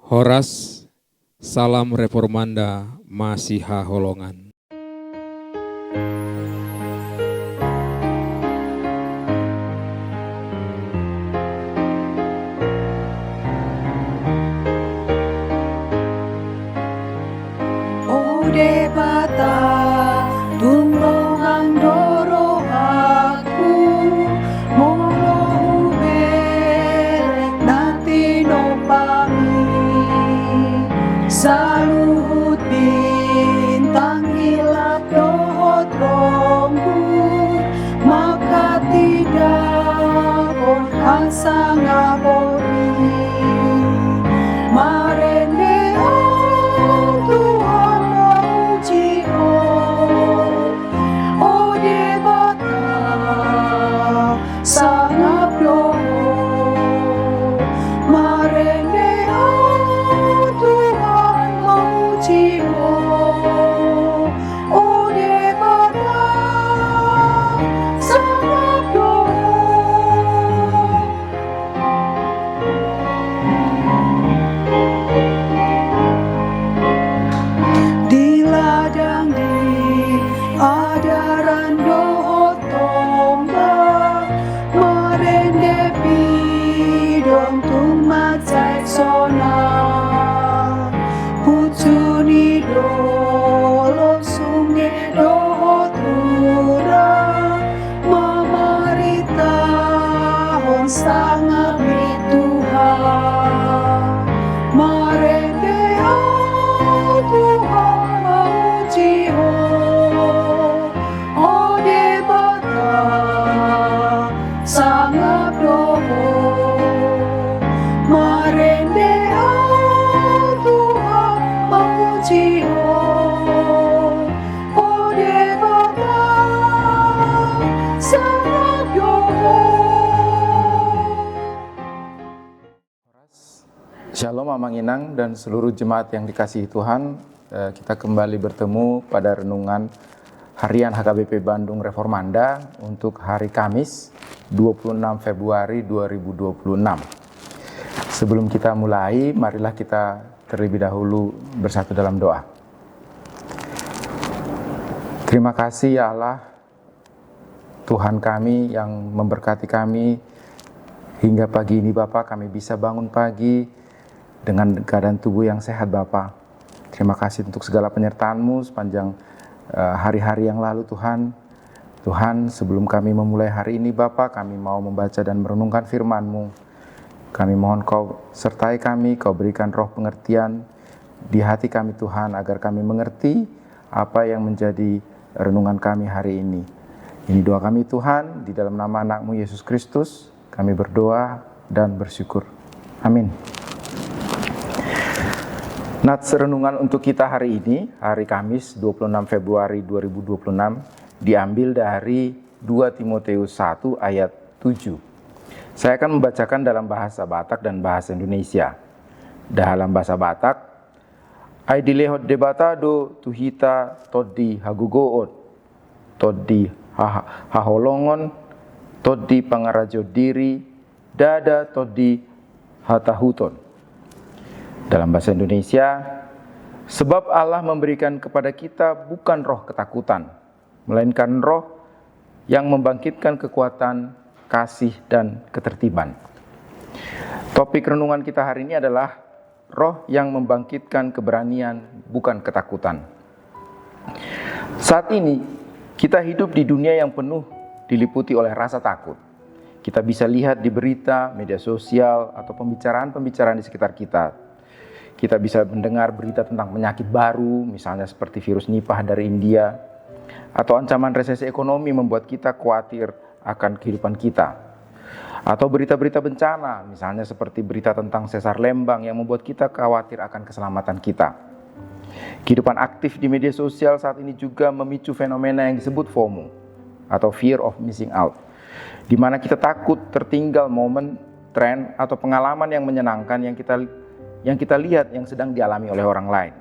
Horas, salam reformanda Masiha Holongan. Ode bata tunggongang doro aku mono ubel nanti no pami saluhut bintang hilap dohot ronggu maka tidak kon hasa ngabori marende Tuhan memuji ode bata sangat doh marende Tuhan memuji ode bata sangat doh. Di ladang di adaran dohot tombak merende pidong tumat cek sona pucuni dolo sungai dohot ura memarita hon sangat Tuhan merende Tuhan memuji ode bata sangat doh marende Tuhan memuji ode bata sangat doh. Shalom Mamang Inang dan seluruh jemaat yang dikasihi Tuhan. Kita kembali bertemu pada renungan harian HKBP Bandung Reformanda untuk hari Kamis 26 Februari 2026. Sebelum kita mulai, marilah kita terlebih dahulu bersatu dalam doa. Terima kasih ya Allah, Tuhan kami yang memberkati kami hingga pagi ini Bapa, kami bisa bangun pagi dengan keadaan tubuh yang sehat Bapa. Terima kasih untuk segala penyertaan-Mu sepanjang hari-hari yang lalu Tuhan. Tuhan, sebelum kami memulai hari ini Bapa, kami mau membaca dan merenungkan firman-Mu. Kami mohon Kau sertai kami, Kau berikan roh pengertian di hati kami Tuhan, agar kami mengerti apa yang menjadi renungan kami hari ini. Ini doa kami Tuhan, di dalam nama anak-Mu Yesus Kristus, kami berdoa dan bersyukur. Amin. Nats renungan untuk kita hari ini, hari Kamis 26 Februari 2026, diambil dari 2 Timotius 1 ayat 7. Saya akan membacakan dalam bahasa Batak dan bahasa Indonesia. Dalam bahasa Batak, ai dilehot debatado tuhita todi hagugoot, todi haholongon, todi pangarajo diri, dada todi hatahuton. Dalam bahasa Indonesia, sebab Allah memberikan kepada kita bukan roh ketakutan, melainkan roh yang membangkitkan kekuatan, kasih, dan ketertiban. Topik renungan kita hari ini adalah roh yang membangkitkan keberanian, bukan ketakutan. Saat ini, kita hidup di dunia yang penuh diliputi oleh rasa takut. Kita bisa lihat di berita, media sosial, atau pembicaraan-pembicaraan di sekitar kita. Kita bisa mendengar berita tentang penyakit baru, misalnya seperti virus Nipah dari India, atau ancaman resesi ekonomi membuat kita khawatir akan kehidupan kita. Atau berita-berita bencana, misalnya seperti berita tentang sesar Lembang yang membuat kita khawatir akan keselamatan kita. Kehidupan aktif di media sosial saat ini juga memicu fenomena yang disebut FOMO, atau Fear of Missing Out, di mana kita takut tertinggal momen, tren, atau pengalaman yang menyenangkan yang kita lihat yang sedang dialami oleh orang lain.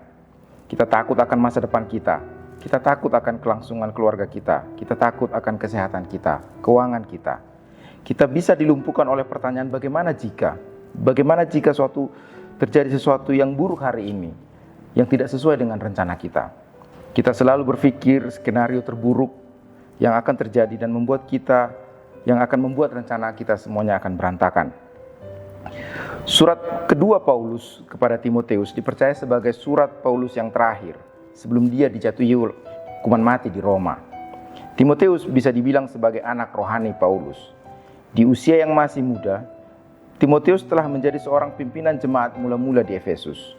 Kita takut akan masa depan kita. Kita takut akan kelangsungan keluarga kita. Kita takut akan kesehatan kita, keuangan kita. Kita bisa dilumpuhkan oleh pertanyaan bagaimana jika suatu terjadi sesuatu yang buruk hari ini, yang tidak sesuai dengan rencana kita. Kita selalu berpikir skenario terburuk yang akan terjadi dan yang akan membuat rencana kita semuanya akan berantakan. Surat kedua Paulus kepada Timoteus dipercaya sebagai surat Paulus yang terakhir sebelum dia dijatuhi hukuman mati di Roma. Timoteus bisa dibilang sebagai anak rohani Paulus. Di usia yang masih muda, Timoteus telah menjadi seorang pimpinan jemaat mula-mula di Efesus.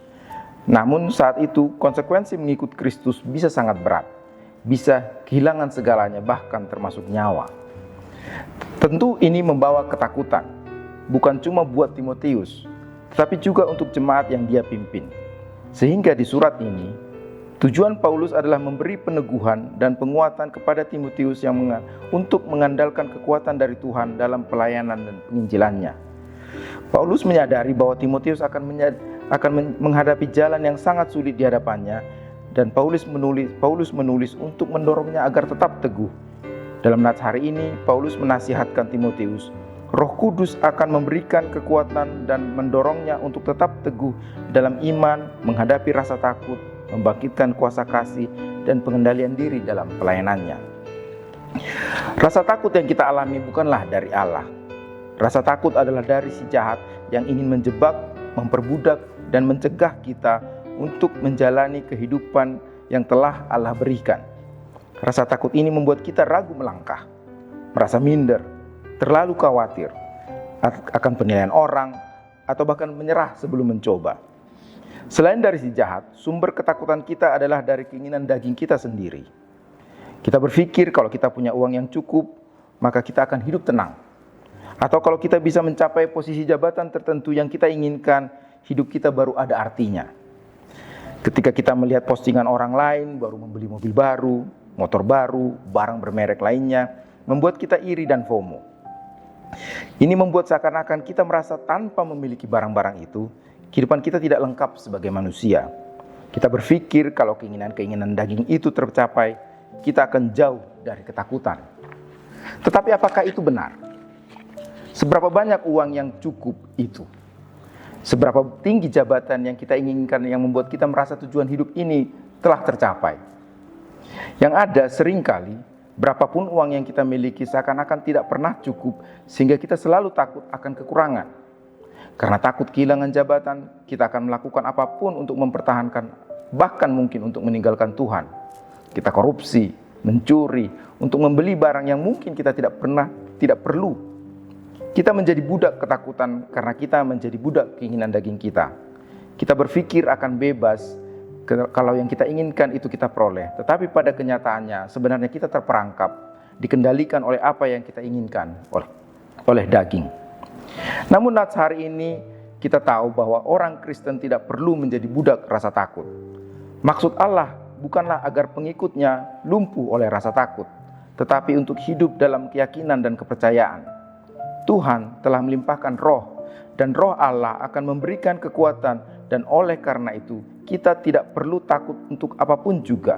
Namun saat itu konsekuensi mengikut Kristus bisa sangat berat, bisa kehilangan segalanya bahkan termasuk nyawa. Tentu ini membawa ketakutan, bukan cuma buat Timoteus, tetapi juga untuk jemaat yang dia pimpin. Sehingga di surat ini, tujuan Paulus adalah memberi peneguhan dan penguatan kepada Timoteus untuk mengandalkan kekuatan dari Tuhan dalam pelayanan dan penginjilannya. Paulus menyadari bahwa Timoteus akan menghadapi jalan yang sangat sulit di hadapannya, dan Paulus menulis untuk mendorongnya agar tetap teguh. Dalam nats hari ini, Paulus menasihatkan Timoteus, Roh Kudus akan memberikan kekuatan dan mendorongnya untuk tetap teguh dalam iman, menghadapi rasa takut, membangkitkan kuasa kasih, dan pengendalian diri dalam pelayanannya. Rasa takut yang kita alami bukanlah dari Allah. Rasa takut adalah dari si jahat yang ingin menjebak, memperbudak, dan mencegah kita untuk menjalani kehidupan yang telah Allah berikan. Rasa takut ini membuat kita ragu melangkah, merasa minder, terlalu khawatir akan penilaian orang, atau bahkan menyerah sebelum mencoba. Selain dari si jahat, sumber ketakutan kita adalah dari keinginan daging kita sendiri. Kita berpikir kalau kita punya uang yang cukup, maka kita akan hidup tenang. Atau kalau kita bisa mencapai posisi jabatan tertentu yang kita inginkan, hidup kita baru ada artinya. Ketika kita melihat postingan orang lain baru membeli mobil baru, motor baru, barang bermerek lainnya, membuat kita iri dan FOMO. Ini membuat seakan-akan kita merasa tanpa memiliki barang-barang itu, kehidupan kita tidak lengkap sebagai manusia. Kita berpikir kalau keinginan-keinginan daging itu tercapai, kita akan jauh dari ketakutan. Tetapi apakah itu benar? Seberapa banyak uang yang cukup itu? Seberapa tinggi jabatan yang kita inginkan yang membuat kita merasa tujuan hidup ini telah tercapai? Yang ada seringkali, berapapun uang yang kita miliki seakan-akan tidak pernah cukup, sehingga kita selalu takut akan kekurangan. Karena takut kehilangan jabatan, kita akan melakukan apapun untuk mempertahankan, bahkan mungkin untuk meninggalkan Tuhan. Kita korupsi, mencuri, untuk membeli barang yang mungkin kita tidak perlu. Kita menjadi budak ketakutan karena kita menjadi budak keinginan daging kita. Kita berpikir akan bebas kalau yang kita inginkan itu kita peroleh. Tetapi pada kenyataannya sebenarnya kita terperangkap, dikendalikan oleh apa yang kita inginkan oleh daging. Namun nats hari ini kita tahu bahwa orang Kristen tidak perlu menjadi budak rasa takut. Maksud Allah bukanlah agar pengikutnya lumpuh oleh rasa takut, tetapi untuk hidup dalam keyakinan dan kepercayaan. Tuhan telah melimpahkan roh, dan roh Allah akan memberikan kekuatan, dan oleh karena itu kita tidak perlu takut untuk apapun juga.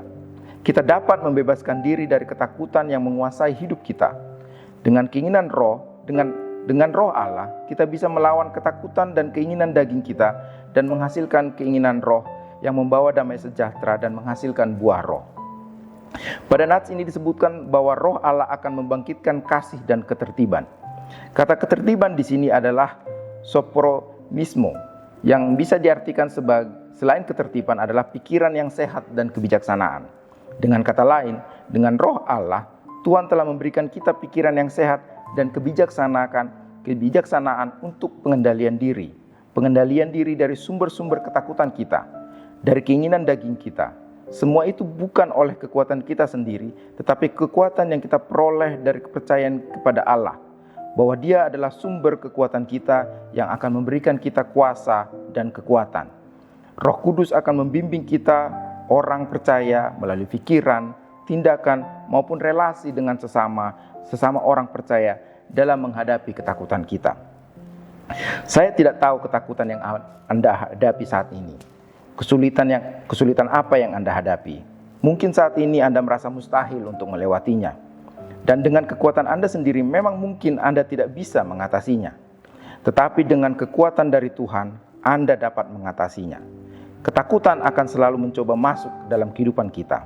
Kita dapat membebaskan diri dari ketakutan yang menguasai hidup kita. Dengan keinginan roh, dengan roh Allah, kita bisa melawan ketakutan dan keinginan daging kita, dan menghasilkan keinginan roh yang membawa damai sejahtera dan menghasilkan buah roh. Pada nats ini disebutkan bahwa roh Allah akan membangkitkan kasih dan ketertiban. Kata ketertiban di sini adalah sophronismo, yang bisa diartikan selain ketertiban adalah pikiran yang sehat dan kebijaksanaan. Dengan kata lain, dengan roh Allah, Tuhan telah memberikan kita pikiran yang sehat dan kebijaksanaan untuk pengendalian diri dari sumber-sumber ketakutan kita, dari keinginan daging kita. Semua itu bukan oleh kekuatan kita sendiri, tetapi kekuatan yang kita peroleh dari kepercayaan kepada Allah, bahwa Dia adalah sumber kekuatan kita yang akan memberikan kita kuasa dan kekuatan. Roh Kudus akan membimbing kita, orang percaya, melalui pikiran, tindakan, maupun relasi dengan sesama orang percaya dalam menghadapi ketakutan kita. Saya tidak tahu ketakutan yang Anda hadapi saat ini. Kesulitan apa yang Anda hadapi? Mungkin saat ini Anda merasa mustahil untuk melewatinya. Dan dengan kekuatan Anda sendiri memang mungkin Anda tidak bisa mengatasinya. Tetapi dengan kekuatan dari Tuhan, Anda dapat mengatasinya. Ketakutan akan selalu mencoba masuk dalam kehidupan kita.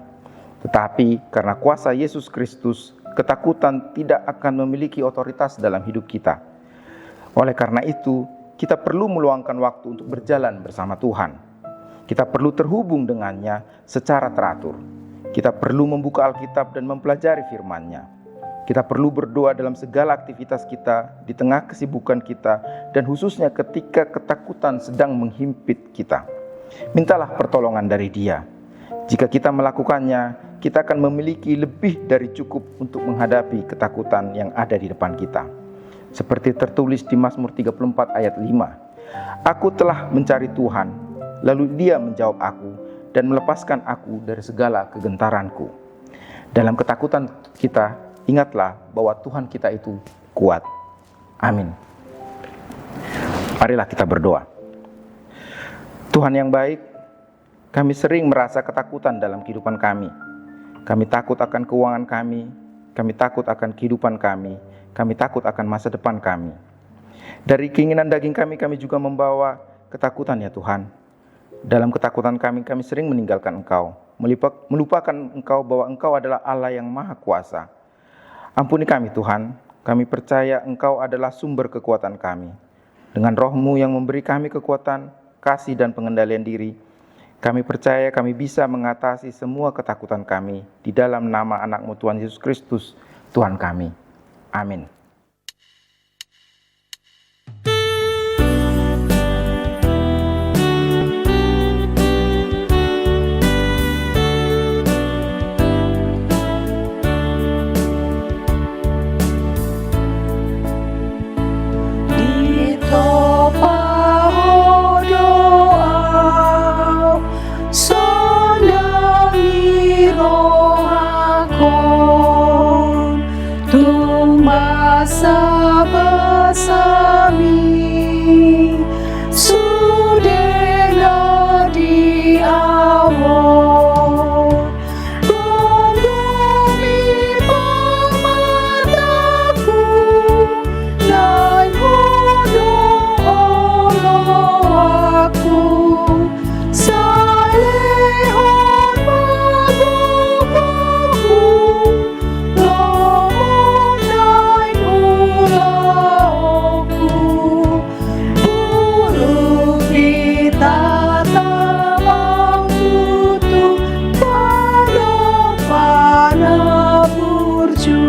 Tetapi karena kuasa Yesus Kristus, ketakutan tidak akan memiliki otoritas dalam hidup kita. Oleh karena itu, kita perlu meluangkan waktu untuk berjalan bersama Tuhan. Kita perlu terhubung dengannya secara teratur. Kita perlu membuka Alkitab dan mempelajari firman-Nya. Kita perlu berdoa dalam segala aktivitas kita, di tengah kesibukan kita, dan khususnya ketika ketakutan sedang menghimpit kita. Mintalah pertolongan dari Dia. Jika kita melakukannya, kita akan memiliki lebih dari cukup untuk menghadapi ketakutan yang ada di depan kita. Seperti tertulis di Mazmur 34 ayat 5. Aku telah mencari Tuhan, lalu Dia menjawab aku dan melepaskan aku dari segala kegentaranku. Dalam ketakutan kita, ingatlah bahwa Tuhan kita itu kuat. Amin. Marilah kita berdoa. Tuhan yang baik, kami sering merasa ketakutan dalam kehidupan kami. Kami takut akan keuangan kami takut akan kehidupan kami takut akan masa depan kami. Dari keinginan daging kami juga membawa ketakutan ya Tuhan. Dalam ketakutan kami sering meninggalkan Engkau, melupakan Engkau bahwa Engkau adalah Allah yang Maha Kuasa. Ampuni kami Tuhan, kami percaya Engkau adalah sumber kekuatan kami. Dengan Roh-Mu yang memberi kami kekuatan, kasih dan pengendalian diri, kami percaya kami bisa mengatasi semua ketakutan kami di dalam nama anak-Mu Tuhan Yesus Kristus, Tuhan kami. Amin. Bersami sudahlah di awal bumi pemataku dan hudung aku salehon magumaku lomon dan ulaku buruk kita tamang tutup pada burju.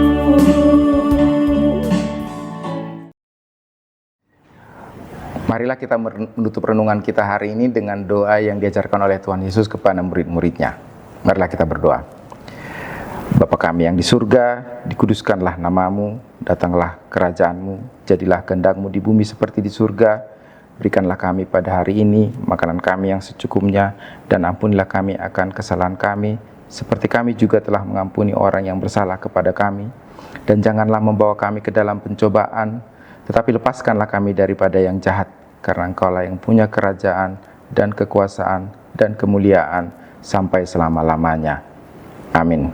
Marilah kita menutup renungan kita hari ini dengan doa yang diajarkan oleh Tuhan Yesus kepada murid-muridnya. Marilah kita berdoa. Bapa kami yang di surga, dikuduskanlah nama-Mu, datanglah kerajaan-Mu, jadilah kehendak-Mu di bumi seperti di surga. Berikanlah kami pada hari ini makanan kami yang secukupnya, dan ampunilah kami akan kesalahan kami, seperti kami juga telah mengampuni orang yang bersalah kepada kami. Dan janganlah membawa kami ke dalam pencobaan, tetapi lepaskanlah kami daripada yang jahat, karena Engkau-lah yang punya kerajaan dan kekuasaan dan kemuliaan sampai selama-lamanya. Amin.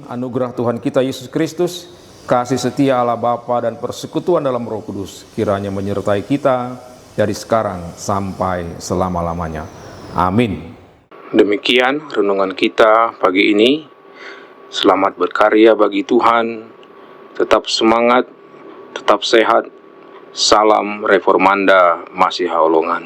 Anugerah Tuhan kita Yesus Kristus, kasih setia Allah Bapa dan persekutuan dalam Roh Kudus kiranya menyertai kita dari sekarang sampai selama-lamanya. Amin. Demikian renungan kita pagi ini. Selamat berkarya bagi Tuhan. Tetap semangat, tetap sehat. Salam Reformanda Masiha Holongan.